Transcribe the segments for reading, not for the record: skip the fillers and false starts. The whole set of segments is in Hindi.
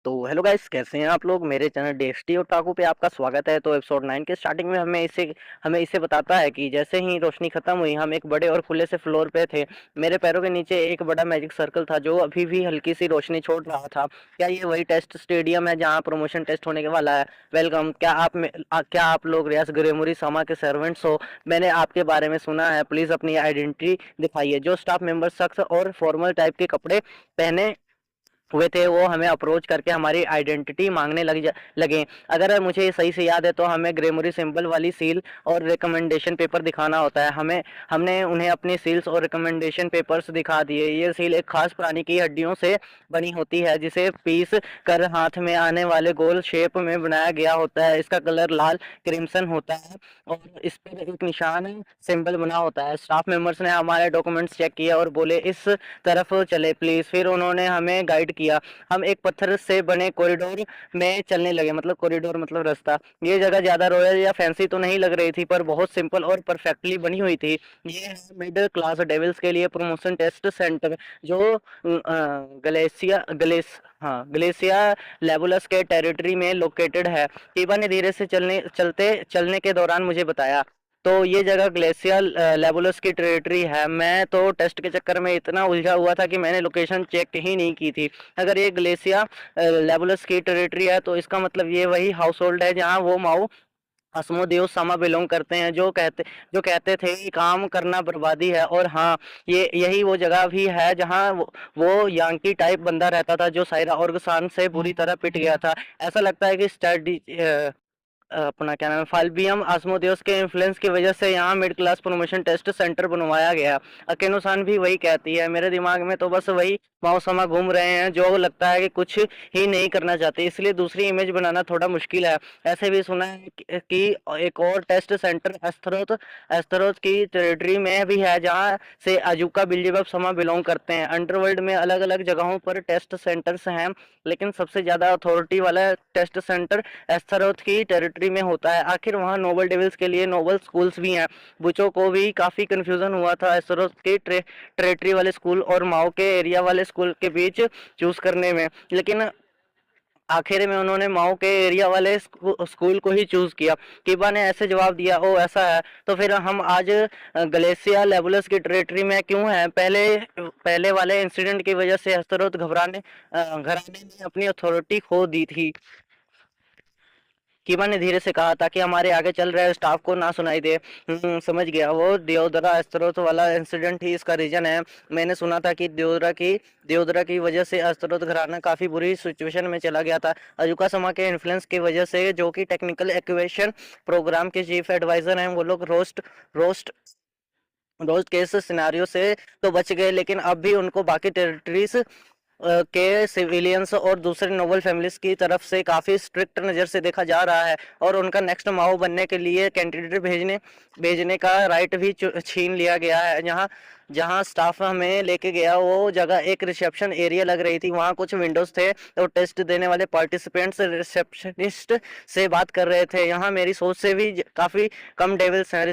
तो हेलो गाइस, कैसे हैं आप लोग। मेरे चैनल डीएसटी और टाकू पे आपका स्वागत है। तो एपिसोड 9 के स्टार्टिंग में हमें इसे बताता है कि जैसे ही रोशनी खत्म हुई, हम एक बड़े और खुले से फ्लोर पे थे। मेरे पैरों के नीचे एक बड़ा मैजिक सर्कल था जो अभी भी हल्की सी रोशनी छोड़ रहा था। क्या ये वही टेस्ट स्टेडियम है जहां प्रमोशन टेस्ट होने के वाला है? वेलकम। क्या आप लोग रियाज ग्रेमोरी सामा के सर्वेंट्स हो? मैंने आपके बारे में सुना है। प्लीज अपनी आइडेंटिटी दिखाइए। जो स्टाफ मेंबर सख्त और फॉर्मल टाइप के कपड़े पहने हुए थे वो हमें अप्रोच करके हमारी आइडेंटिटी मांगने लगे। अगर मुझे सही से याद है तो हमें ग्रेमोरी सिंबल वाली सील और रिकमेंडेशन पेपर दिखाना होता है। हमें हमने उन्हें अपनी सील्स और रिकमेंडेशन पेपर्स दिखा दिए। ये सील एक खास प्राणी की हड्डियों से बनी होती है जिसे पीस कर हाथ में आने वाले गोल शेप में बनाया गया होता है। इसका कलर लाल क्रिम्सन होता है और इस पर एक निशान सिंबल बना होता है। स्टाफ मेंबर्स ने हमारे डॉक्यूमेंट्स चेक किया और बोले इस तरफ चले प्लीज। फिर उन्होंने हमें गाइड किया। हम एक पत्थर से बने कॉरिडोर में चलने लगे। मतलब कॉरिडोर मतलब रास्ता। ये जगह ज्यादा रॉयल या फैंसी तो नहीं लग रही थी पर बहुत सिंपल और परफेक्टली बनी हुई थी। ये है मिडिल क्लास डेविल्स के लिए प्रमोशन टेस्ट सेंटर जो ग्लेसिया लेबुलस के टेरिटरी में लोकेटेड है। टीबा ने धीरे से चलने के दौरान मुझे बताया। तो ये जगह ग्लेशियर लेबुलस की टेरिटरी है। मैं तो टेस्ट के चक्कर में इतना उलझा हुआ था कि मैंने लोकेशन चेक ही नहीं की थी। अगर ये ग्लेशिया लेबुलस की टेरिटरी है तो इसका मतलब ये वही हाउस होल्ड है जहाँ वो माओ अस्मोदेव समा बिलोंग करते हैं, जो कहते थे कि काम करना बर्बादी है। और हाँ, ये यही वो जगह भी है जहाँ वो यांकी टाइप बंदा रहता था जो सायरा ऑर्गसान से बुरी तरह पिट गया था। ऐसा लगता है कि स्टडी अपना क्या नाम है, फाल्बियम आस्मोदेउस के इन्फ्लुएंस की वजह से यहाँ mid class promotion test centre बनवाया गया। अकेनुसान भी वही कहती है। मेरे दिमाग में तो बस वही मौसमा घूम रहे हैं जो लगता है कि कुछ ही नहीं करना चाहते, इसलिए दूसरी इमेज बनाना थोड़ा मुश्किल है। ऐसे भी सुना है कि एक और टेस्ट सेंटर एस्थरोथ एस्थरोथ की टेरिटरी में भी है जहाँ से अजूका बिल्जेबब समा बिलोंग करते हैं। अंडरवर्ल्ड में अलग अलग जगहों पर टेस्ट सेंटर्स हैं लेकिन सबसे ज्यादा अथॉरिटी वाला टेस्ट सेंटर एस्थरोथ की टेरिटरी में होता है। आखिर वहाँ नोबल डेविल्स के लिए नोबल स्कूल्स भी हैं। बुचो को भी काफी कंफ्यूजन हुआ था एस्थरोथ के टेरिटरी वाले स्कूल और माओ के एरिया वाले स्कूल के बीच चूज करने में, लेकिन आखिर में उन्होंने माओ के एरिया वाले स्कूल को ही चूज किया। किबा ने ऐसे जवाब दिया, ओ ऐसा है तो फिर हम आज ग्लेशिया लेबुलस की टेरिटरी में क्यों हैं? पहले पहले वाले इंसिडेंट की वजह से हस्तरोत घराने ने अपनी अथॉरिटी खो दी थी। कीमा ने धीरे से कहा ताकि हमारे आगे चल रहे स्टाफ को ना सुनाई दे। समझ गया, वो दियोदरा स्त्रोत वाला इंसिडेंट ही इसका रीजन है। मैंने सुना था कि दियोदरा की वजह से अस्त्रोत घराना काफी बुरी सिचुएशन में चला गया था। अजुका समा के इन्फ्लुएंस की वजह से, जो कि टेक्निकल एक्वेशन प्रोग्राम के चीफ एडवाइजर हैं, वो लोग रोस्ट रोस्ट केस सिनारियो से तो बच गए लेकिन अब भी उनको बाकी टेरिटरीज के सिविलियंस और दूसरे नोबल फैमिलीज की तरफ से काफी स्ट्रिक्ट नजर से देखा जा रहा है और उनका नेक्स्ट माओ बनने के लिए कैंडिडेट भेजने का राइट भी छीन लिया गया है। जहां जहां स्टाफ हमें लेके गया वो जगह एक रिसेप्शन एरिया लग रही थी। वहां कुछ विंडोज थे तो टेस्ट देने वाले पार्टिसिपेंट्स रिसेप्शनिस्ट से बात कर रहे थे। यहाँ मेरी सोच से भी काफी कम डेविल्स हैं।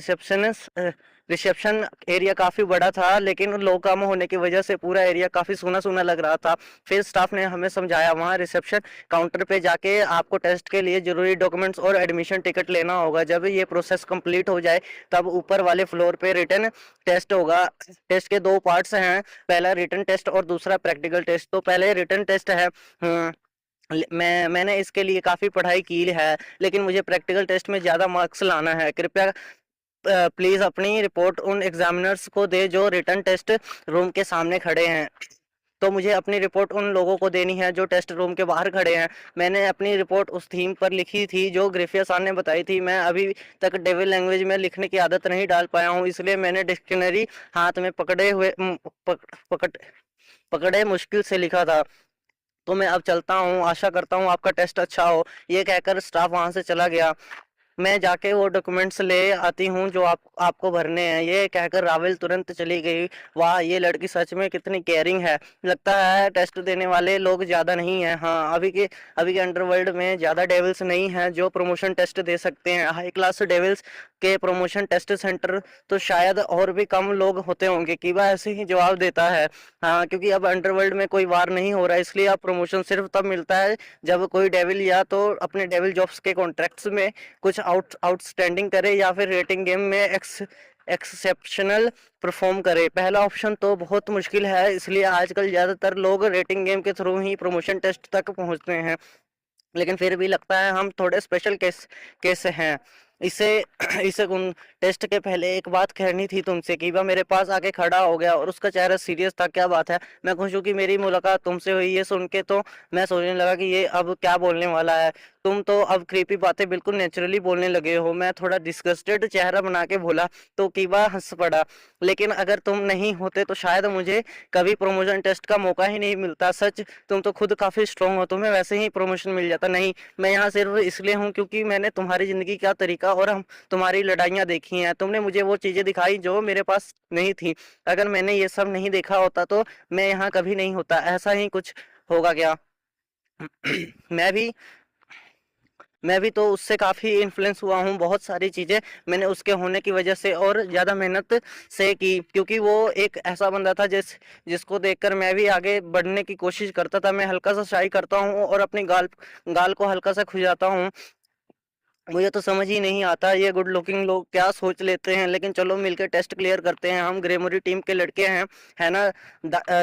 रिसेप्शन एरिया काफी बड़ा था लेकिन लोग कम होने की वजह से पूरा एरिया काफी सूना सूना लग रहा था। फिर स्टाफ ने हमें समझाया वहाँ रिसेप्शन काउंटर पे जाके आपको टेस्ट के लिए जरूरी डॉक्यूमेंट्स और एडमिशन टिकट लेना होगा। जब ये प्रोसेस कंप्लीट हो जाए तब ऊपर वाले फ्लोर पे रिटन टेस्ट होगा। टेस्ट के दो पार्ट्स हैं, पहला रिटन टेस्ट और दूसरा प्रैक्टिकल टेस्ट। तो पहले रिटन टेस्ट है। मैंने इसके लिए काफी पढ़ाई की है लेकिन मुझे प्रैक्टिकल टेस्ट में ज्यादा मार्क्स लाना है। कृपया प्लीज अपनी रिपोर्ट उन एग्जामिनर्स को दे जो रिटर्न टेस्ट रूम के सामने खड़े हैं। तो मुझे अपनी रिपोर्ट उन लोगों को देनी है जो टेस्ट रूम के बाहर खड़े हैं। मैंने अपनी रिपोर्ट उस थीम पर लिखी थी जो ग्रेफिया सर ने बताई थी। मैं अभी तक डेविल लैंग्वेज में लिखने की आदत नहीं डाल पाया हूँ, इसलिए मैंने डिक्शनरी हाथ में पकड़े मुश्किल से लिखा था। तो मैं अब चलता हूँ, आशा करता हूँ आपका टेस्ट अच्छा हो। ये कहकर स्टाफ वहां से चला गया। मैं जाके वो डॉक्यूमेंट्स ले आती हूँ जो आपको भरने हैं। ये कहकर रावल तुरंत चली गई। वाह, ये लड़की सच में कितनी केयरिंग है। लगता है टेस्ट देने वाले लोग ज्यादा नहीं हैं। हाँ, अभी के अंडरवर्ल्ड में ज्यादा डेविल्स नहीं हैं जो प्रमोशन टेस्ट दे सकते हैं। हाई क्लास डेविल्स के प्रमोशन टेस्ट सेंटर तो शायद और भी कम लोग होते होंगे। कीबा ऐसे ही जवाब देता है। हाँ, क्योंकि अब अंडरवर्ल्ड में कोई वार नहीं हो रहा है, इसलिए अब प्रमोशन सिर्फ तब मिलता है जब कोई डेविल या तो अपने डेविल जॉब्स के कॉन्ट्रैक्ट्स में कुछ आउटस्टैंडिंग करे या फिर रेटिंग गेम में एक्सेप्शनल परफॉर्म करे। पहला ऑप्शन तो बहुत मुश्किल है, इसलिए आजकल ज्यादातर लोग रेटिंग गेम के थ्रू ही प्रमोशन टेस्ट तक पहुंचते हैं। लेकिन फिर भी लगता है हम थोड़े स्पेशल केस हैं। इसे इसे उन टेस्ट के पहले एक बात कहनी थी तुमसे कि वह मेरे पास आके खड़ा हो गया और उसका चेहरा सीरियस था। क्या बात है? मैं खुश हूँ कि मेरी मुलाकात तुमसे हुई। ये सुन के तो मैं सोचने लगा कि ये अब क्या बोलने वाला है। तुम तो अब क्रीपी बातें बिल्कुल नेचुरली बोलने लगे हो। मैं थोड़ा डिस्गस्टेड चेहरा बना के बोला तो कीबा हंस पड़ा। लेकिन अगर तुम नहीं होते तो शायद मुझे कभी प्रमोशन टेस्ट का मौका ही नहीं मिलता। सच, तुम तो खुद काफी स्ट्रांग हो, तुम्हें वैसे ही प्रमोशन मिल जाता। नहीं, मैं यहाँ सिर्फ इसलिए हूँ क्योंकि मैंने तुम्हारी जिंदगी का तरीका और हम तुम्हारी लड़ाइयाँ देखी हैं। तुमने मुझे वो चीजें दिखाई जो मेरे पास नहीं थी। अगर मैंने ये सब नहीं देखा होता तो मैं यहाँ कभी नहीं होता। ऐसा ही कुछ होगा क्या? मैं भी मैं भी तो उससे काफ़ी इन्फ्लुएंस हुआ हूँ। बहुत सारी चीज़ें मैंने उसके होने की वजह से और ज़्यादा मेहनत से की, क्योंकि वो एक ऐसा बंदा था जिसको देखकर मैं भी आगे बढ़ने की कोशिश करता था। मैं हल्का सा शाई करता हूँ और अपनी गाल गाल को हल्का सा खुजाता हूँ। मुझे तो समझ ही नहीं आता ये गुड लुकिंग लोग क्या सोच लेते हैं। लेकिन चलो मिलकर टेस्ट क्लियर करते हैं। हम ग्रेमोरी टीम के लड़के हैं, है ना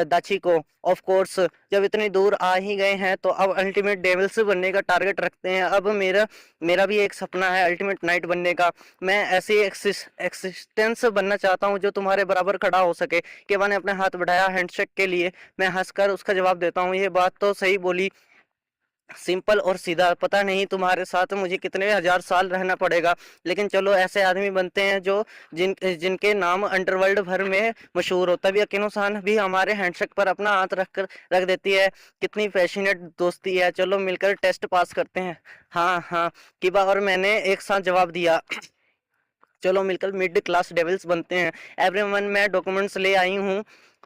दाची को? ऑफ कोर्स, जब इतनी दूर आ ही गए हैं तो अब अल्टीमेट डेविल्स बनने का टारगेट रखते हैं। अब मेरा मेरा भी एक सपना है अल्टीमेट नाइट बनने का। मैं ऐसी एक्सिस्टेंस बनना चाहता हूँ जो तुम्हारे बराबर खड़ा हो सके। केवा ने अपने हाथ बढ़ाया हैंडशेक के लिए। मैं हंसकर उसका जवाब देता हूँ, ये बात तो सही बोली, सिंपल और सीधा। पता नहीं तुम्हारे साथ मुझे कितने हजार साल रहना पड़ेगा, लेकिन चलो ऐसे आदमी बनते हैं जो जिनके नाम अंडरवर्ल्ड भर में मशहूर हो। तभी अकीनो सान भी हमारे हैंडशेक पर अपना हाथ रख देती है। कितनी पैशनेट दोस्ती है। चलो मिलकर टेस्ट पास करते हैं। हाँ हाँ, किबा और मैंने एक साथ जवाब दिया। चलो मिलकर मिड क्लास डेविल्स बनते हैं। एवरीवन, मैं डॉक्यूमेंट्स ले आई हूँ,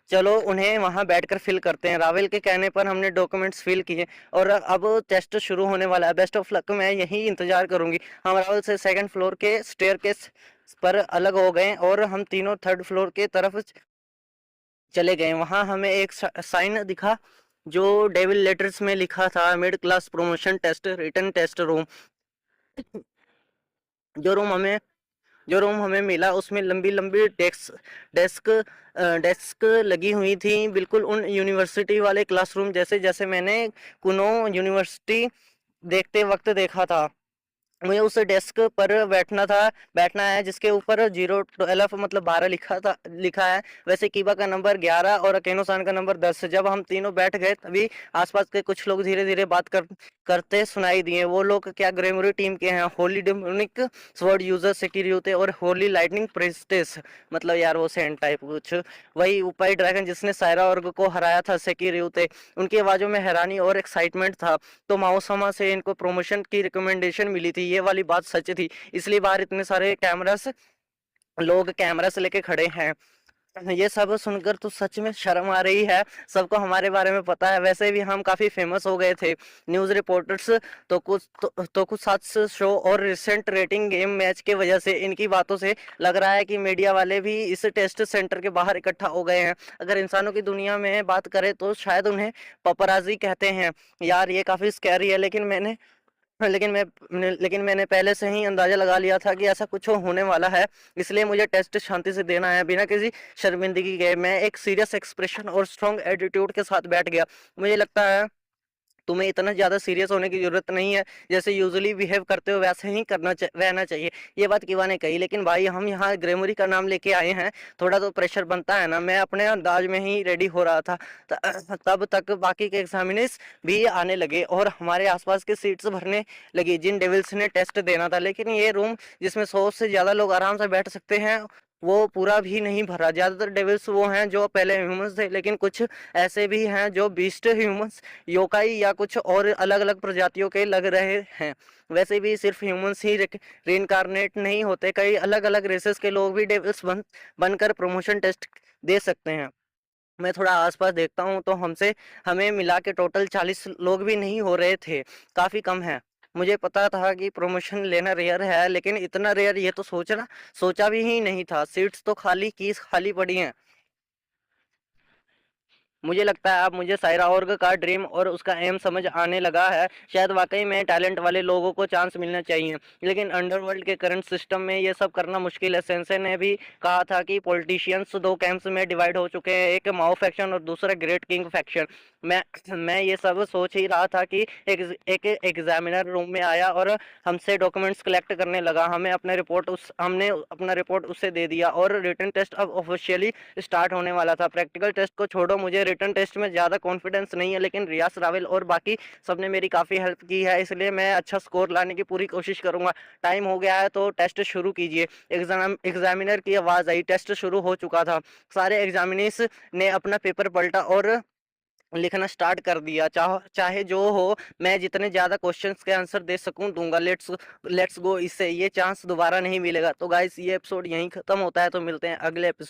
चलो उन्हें वहां बैठकर फिल करते हैं। रावल के कहने पर हमने डॉक्यूमेंट्स फिल किए और अब टेस्ट शुरू होने वाला है। बेस्ट ऑफ लक, मैं यही इंतजार करूंगी। हम रावल से सेकंड फ्लोर के स्टेयर के पर अलग हो गए और हम तीनों थर्ड फ्लोर के तरफ चले गए। वहां हमें एक साइन दिखा जो डेविल लेटर्स में लिखा था, mid class promotion test return test room. जो रूम हमें जो रूम हमें मिला उसमें लंबी लंबी डेस्क डेस्क लगी हुई थी, बिल्कुल उन यूनिवर्सिटी वाले क्लासरूम जैसे जैसे मैंने कुनो यूनिवर्सिटी देखते वक्त देखा था। मुझे उस डेस्क पर बैठना है जिसके ऊपर 012 मतलब 12 लिखा है। वैसे कीबा का नंबर 11 और अकेनो सान का नंबर 10। जब हम तीनों बैठ गए तभी आसपास के कुछ लोग धीरे धीरे बात करते सुनाई दिए। वो लोग क्या ग्रेमोरी टीम के हैं? होली डेमोनिक स्वर्ड यूजर सेकिरियोते और होली लाइटनिंग प्रिस्टेस, मतलब यार वो सेंट टाइप कुछ। वही ऊपाई ड्रैगन जिसने सायरा ऑर्ग को हराया था, सेकिरियोते। उनकी आवाजों में हैरानी और एक्साइटमेंट था। तो माओसमा से इनको प्रमोशन की रिकमेंडेशन मिली थी, ये वाली बात सच थी, इसलिए बाहर इतने सारे कैमरास लेके खड़े हैं। ये सब सुनकर तो सच में शर्म आ रही है। सबको हमारे बारे में पता है। वैसे भी हम काफी फेमस हो गए थे। न्यूज रिपोर्टर्स तो कुछ साथ शो और रिसेंट रेटिंग गेम मैच के वजह से इनकी बातों से लग रहा है कि मीडिया वाले भी इस टेस्ट सेंटर के बाहर इकट्ठा हो गए हैं। अगर इंसानों की दुनिया में बात करें तो शायद उन्हें पपराजी कहते हैं। यार ये काफी स्कैरी है, लेकिन मैंने पहले से ही अंदाजा लगा लिया था कि ऐसा कुछ होने वाला है। इसलिए मुझे टेस्ट शांति से देना है, बिना किसी शर्मिंदगी के। मैं एक सीरियस एक्सप्रेशन और स्ट्रॉन्ग एटीट्यूड के साथ बैठ गया। मुझे लगता है तुम्हें इतना ज्यादा सीरियस होने की जरूरत नहीं है। जैसे यूजुअली बिहेव करते हो वैसे ही रहना चाहिए। ये बात किवा ने कही। लेकिन भाई हम यहाँ ग्रेमरी का नाम लेके आए हैं, थोड़ा तो प्रेशर बनता है ना। मैं अपने अंदाज में ही रेडी हो रहा था। तब तक बाकी के एग्जामिनर्स भी आने लगे और हमारे आसपास के सीट्स भरने लगी जिन डेविल्स ने टेस्ट देना था। लेकिन ये रूम जिसमें 100 से ज्यादा लोग आराम से बैठ सकते हैं वो पूरा भी नहीं भरा। ज़्यादातर डेविल्स वो हैं जो पहले ह्यूमंस थे, लेकिन कुछ ऐसे भी हैं जो बीस्ट ह्यूमंस, योकाई या कुछ और अलग-अलग प्रजातियों के लग रहे हैं। वैसे भी सिर्फ ह्यूमंस ही रीइंकार्नेट नहीं होते, कई अलग-अलग रेसेस के लोग भी डेविल्स बनकर प्रमोशन टेस्ट दे सकते हैं। मैं थोड़ा आस-पास देखता हूँ तो हमें मिला के टोटल 40 लोग भी नहीं हो रहे थे, काफ़ी कम है। मुझे पता था कि प्रमोशन लेना रेयर है, लेकिन इतना रेयर ये तो सोचा भी ही नहीं था। सीट्स तो खाली पड़ी हैं। मुझे लगता है अब मुझे सायरा ऑर्ग का ड्रीम और उसका एम समझ आने लगा है। शायद वाकई में टैलेंट वाले लोगों को चांस मिलना चाहिए, लेकिन अंडरवर्ल्ड के करंट सिस्टम में ये सब करना मुश्किल है। सेंसे ने भी कहा था कि पॉलिटिशियंस दो कैंप्स में डिवाइड हो चुके हैं, एक माओ फैक्शन और दूसरा ग्रेट किंग फैक्शन। मैं मैं ये सब सोच ही रहा था कि एक एग्जामिनर रूम में आया और हमसे डॉक्यूमेंट्स कलेक्ट करने लगा। हमने अपना रिपोर्ट उससे दे दिया और रिटन टेस्ट अब ऑफिशियली स्टार्ट होने वाला था। प्रैक्टिकल टेस्ट को छोड़ो, मुझे रिटन टेस्ट में ज़्यादा कॉन्फिडेंस नहीं है, लेकिन रियाज रावल और बाकी सबने मेरी काफ़ी हेल्प की है, इसलिए मैं अच्छा स्कोर लाने की पूरी कोशिश करूंगा। टाइम हो गया है तो टेस्ट शुरू कीजिए। एग्जामिनर की आवाज़ आई। टेस्ट शुरू हो चुका था। सारे एग्जामिनीस ने अपना पेपर पलटा और लिखना स्टार्ट कर दिया। चाहे जो हो, मैं जितने ज़्यादा क्वेश्चंस के आंसर दे सकूं दूंगा। Let's go. इससे ये चांस दोबारा नहीं मिलेगा। तो गाइस, ये एपिसोड यहीं ख़त्म होता है, तो मिलते हैं अगले एपिसोड।